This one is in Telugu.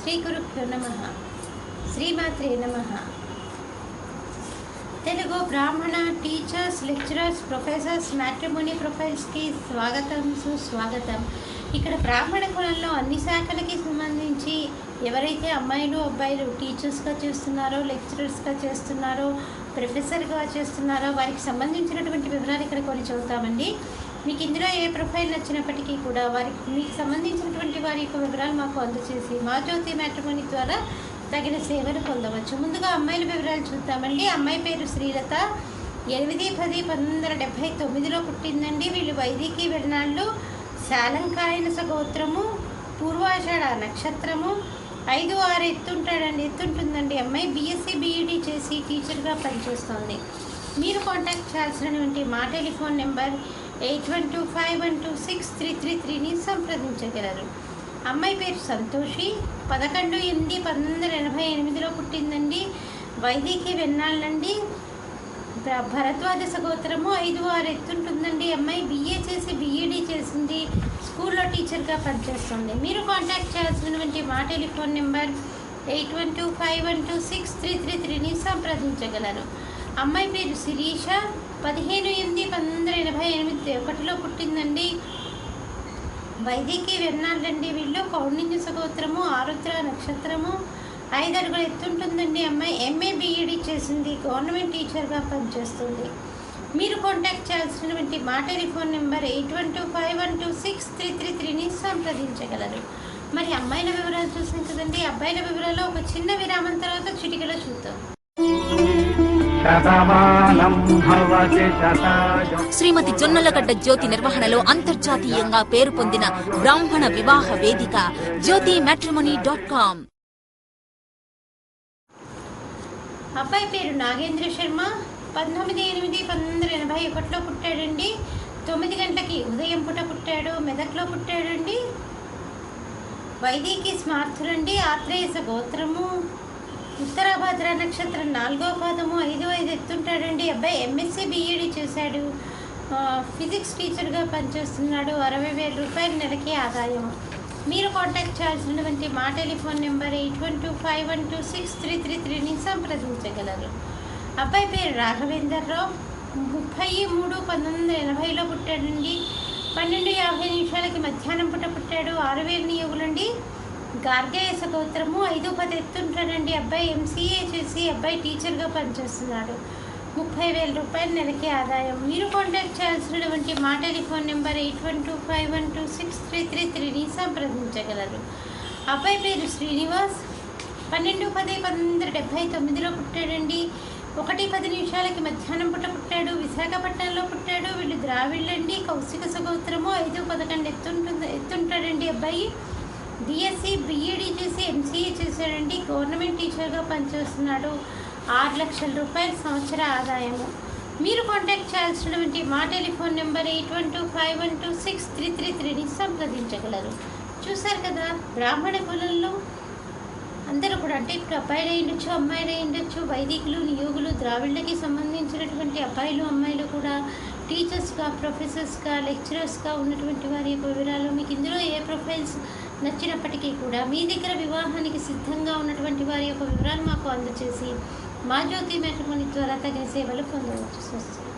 శ్రీ గురుభ్యో నమః. శ్రీమాత్రే నమః. తెలుగు బ్రాహ్మణ టీచర్స్, లెక్చరర్స్, ప్రొఫెసర్స్, మ్యాట్రిమోనీ ప్రొఫైల్స్కి స్వాగతం, సుస్వాగతం. ఇక్కడ బ్రాహ్మణ కులంలో అన్ని శాఖలకి సంబంధించి ఎవరైతే అమ్మాయిలు అబ్బాయిలు టీచర్స్గా చేస్తున్నారో, లెక్చరర్స్గా చేస్తున్నారో, ప్రొఫెసర్గా చేస్తున్నారో వారికి సంబంధించినటువంటి వివరాలు ఇక్కడ కొన్ని చదువుతామండి. మీకు ఇందులో ఏ ప్రొఫైల్ నచ్చినప్పటికీ కూడా మీకు సంబంధించినటువంటి వారి యొక్క వివరాలు మాకు అందజేసి మా జ్యోతి మ్యాట్రిమోనీ ద్వారా తగిన సేవలు పొందవచ్చు. ముందుగా అమ్మాయిల వివరాలు చూద్దామండి. అమ్మాయి పేరు శ్రీలత. 8-10-1979లో పుట్టిందండి. వీళ్ళు వైదికి వెన్నాళ్ళు, శాలంకాయనస గోత్రము, పూర్వాషాఢ నక్షత్రము, 5-6 ఎత్తుంటుందండి. అమ్మాయి బీఎస్సీ బీఈడీ చేసి టీచర్గా పనిచేస్తుంది. మీరు కాంటాక్ట్ చేయాల్సినటువంటి మా టెలిఫోన్ నెంబర్ 8125126333ని సంప్రదించగలరు. అమ్మాయి పేరు సంతోషి. 11-8-1988లో పుట్టిందండి. వైదికి వెన్నాళ్ళండి, భరద్వాజ గోత్రము, 5-6 ఎత్తుంటుందండి. అమ్మాయి బీఏ చేసి బీఈడీ చేసింది, స్కూల్లో టీచర్గా పనిచేస్తుంది. మీరు కాంటాక్ట్ చేయాల్సినటువంటి మా టెలిఫోన్ నెంబర్ 8125126333ని సంప్రదించగలరు. అమ్మాయి పేరు శిరీష. 15-8-1981లో పుట్టిందండి. వైదికి వెన్నాళ్ళండి. వీళ్ళు కౌండిన్య గోత్రము, ఆరుద్ర నక్షత్రము, 5 అడుగులు ఎత్తుంటుందండి. అమ్మాయి ఎంఏ బీఈడీ చేసింది, గవర్నమెంట్ టీచర్గా పనిచేస్తుంది. మీరు కాంటాక్ట్ చేయాల్సినటువంటి మా టెలిఫోన్ నెంబర్ 8125126333ని సంప్రదించగలరు. మరి అమ్మాయిల వివరాలు చూసాం కదండి. అబ్బాయిల వివరాలు ఒక చిన్న విరామం తర్వాత చిటికలో చూద్దాం. శ్రీమతి జొన్నలగడ్డ జ్యోతి నిర్వహణలో అంతర్జాతీయంగా పేరు పొందిన బ్రాహ్మణ వివాహ వేదిక జ్యోతి మ్యాట్రిమోనీ.com. అబ్బాయి పేరు నాగేంద్ర శర్మ. 19-8-1981లో పుట్టాడండి. 9 గంటలకి ఉదయం పూట పుట్టాడు. మెదక్లో పుట్టాడండి. వైదికి స్మార్థులండి, ఆత్రేయస గోత్రము, ఉత్తరాభాద్ర నక్షత్రం, 4వ పాదము, 5-5 ఎత్తుంటాడండి. అబ్బాయి ఎంఎస్సీ బీఈడీ చేశాడు, ఫిజిక్స్ టీచర్గా పనిచేస్తున్నాడు. 60,000 రూపాయలు నెలకి ఆదాయం. మీరు కాంటాక్ట్ చేయాల్సినటువంటి మా టెలిఫోన్ నెంబర్ 8125126333ని సంప్రదించగలరు. అబ్బాయి పేరు రాఘవేందర్రావు. 30-3-1980లో పుట్టాడండి. 12:50 మధ్యాహ్నం పూట పుట్టాడు. 6,000 నియోగులండి. గార్గేయస గోత్రము, 5-10 ఎత్తుంటాడండి. అబ్బాయి ఎంసీఏ చేసి అబ్బాయి టీచర్గా పనిచేస్తున్నాడు. 30,000 రూపాయలు నెలకి ఆదాయం. మీరు కాంటాక్ట్ చేయాల్సినటువంటి మా టెలిఫోన్ నెంబర్ 8125126333ని సంప్రదించగలరు. అబ్బాయి పేరు శ్రీనివాస్. 12-10-1979లో పుట్టాడండి. 1:10 మధ్యాహ్నం పూట పుట్టాడు. విశాఖపట్నంలో పుట్టాడు. వీళ్ళు ద్రావిళ్ళండి, కౌశిక గోత్రము, 5-11 ఎత్తుంటాడండి. అబ్బాయి బీఎస్సీ బీఈడీ చేసి ఎంసీఏ చేశాడండి, గవర్నమెంట్ టీచర్గా పనిచేస్తున్నాడు. 6 లక్షల రూపాయల సంవత్సర ఆదాయము. మీరు కాంటాక్ట్ చేయాల్సినటువంటి మా టెలిఫోన్ నెంబర్ 8125126333ని సంప్రదించగలరు. చూశారు కదా, బ్రాహ్మణ కులంలో అందరూ కూడా, అంటే ఇప్పుడు అబ్బాయిలు అయ్యుండొచ్చు, అమ్మాయిలు అయ్యుండొచ్చు, వైదికులు, నియోగులు, ద్రావిళ్ళకి సంబంధించినటువంటి అబ్బాయిలు అమ్మాయిలు కూడా టీచర్స్గా, ప్రొఫెసర్స్గా, లెక్చరర్స్గా ఉన్నటువంటి వారి యొక్క వివరాలు. మీకు ఇందులో ఏ ప్రొఫైల్స్ నచ్చినప్పటికీ కూడా మీ దగ్గర వివాహానికి సిద్ధంగా ఉన్నటువంటి వారి యొక్క వివరాలు మాకు అందజేసి మా జ్యోతి మ్యాట్రిమోనీ ద్వారా తగిన సేవలు పొందవచ్చు.